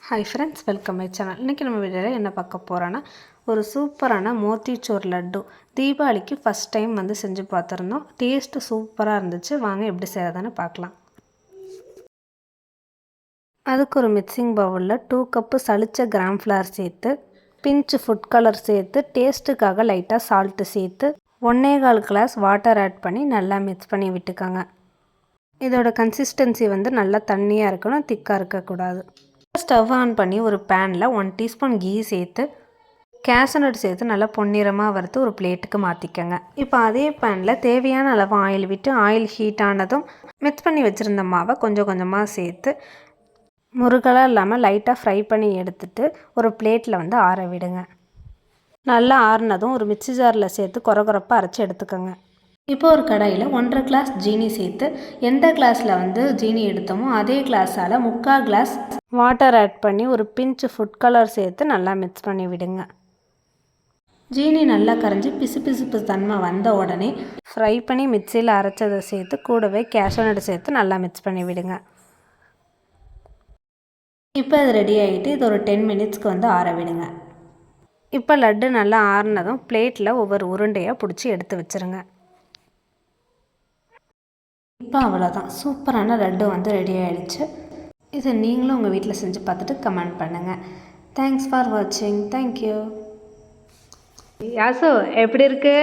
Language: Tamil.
Hi friends, welcome my channel. இன்றைக்கி நம்ம வீடியோவில் என்ன பார்க்க போகிறோன்னா, ஒரு சூப்பரான மோத்திச்சூர் லட்டு தீபாவளிக்கு ஃபஸ்ட் டைம் செஞ்சு பார்த்துருந்தோம். டேஸ்ட்டு சூப்பராக இருந்துச்சு. வாங்க எப்படி செய்யறதுன்னு பார்க்கலாம். அதுக்கு ஒரு மிக்சிங் பவுலில் 2 கப்பு சளிச்ச கிராம் ஃப்ளார் சேர்த்து, பிஞ்சு ஃபுட் கலர் சேர்த்து, டேஸ்ட்டுக்காக லைட்டாக சால்ட்டு சேர்த்து 1.25 கிளாஸ் வாட்டர் ஆட் பண்ணி நல்லா மிக்ஸ் பண்ணி விட்டுக்கோங்க. இதோட கன்சிஸ்டன்சி நல்லா தண்ணியாக இருக்கணும், திக்காக இருக்கக்கூடாது. ஸ்டவ் ஆன் பண்ணி ஒரு பேனில் 1 டீஸ்பூன் கீ சேர்த்து கேஷனட் சேர்த்து நல்லா பொன்னிறமாக வறுத்து ஒரு பிளேட்டுக்கு மாற்றிக்கங்க. இப்போ அதே பேனில் தேவையான அளவு ஆயில் விட்டு ஆயில் ஹீட் ஆனதும் மிக்ஸ் பண்ணி வச்சுருந்த மாவை கொஞ்சம் கொஞ்சமாக சேர்த்து முருகலாக இல்லாமல் லைட்டாக ஃப்ரை பண்ணி எடுத்துகிட்டு ஒரு பிளேட்டில் ஆற விடுங்க. நல்லா ஆறினதும் ஒரு மிக்ஸி ஜாரில் சேர்த்து கொரகொரப்பாக அரைச்சி எடுத்துக்கோங்க. இப்போ ஒரு கடாயில் 1.5 கிளாஸ் ஜீனி சேர்த்து எந்த கிளாஸில் ஜீனி எடுத்தோமோ அதே கிளாஸால் 3/4 கிளாஸ் வாட்டர் ஆட் பண்ணி ஒரு பிஞ்சு ஃபுட் கலர் சேர்த்து நல்லா மிக்ஸ் பண்ணி விடுங்க. ஜீனி நல்லா கரைஞ்சி பிசு தன்மை வந்த உடனே ஃப்ரை பண்ணி மிக்சியில் அரைச்சதை சேர்த்து கூடவே கேஷனட் சேர்த்து நல்லா மிக்ஸ் பண்ணி விடுங்க. இப்போ அது ரெடி ஆகிட்டு இது ஒரு 10 மினிட்ஸ்க்கு ஆற விடுங்க. இப்போ லட்டு நல்லா ஆறினதும் பிளேட்டில் ஒவ்வொரு உருண்டையாக பிடிச்சி எடுத்து வச்சுருங்க. இப்போ அவ்வளோதான், சூப்பரான லட்டு ரெடி ஆகிடுச்சு. இதை நீங்களும் உங்கள் வீட்டில் செஞ்சு பார்த்துட்டு கமெண்ட் பண்ணுங்கள். தேங்க்ஸ் ஃபார் வாட்சிங். தேங்க்யூ. யாசு எப்படி இருக்கு?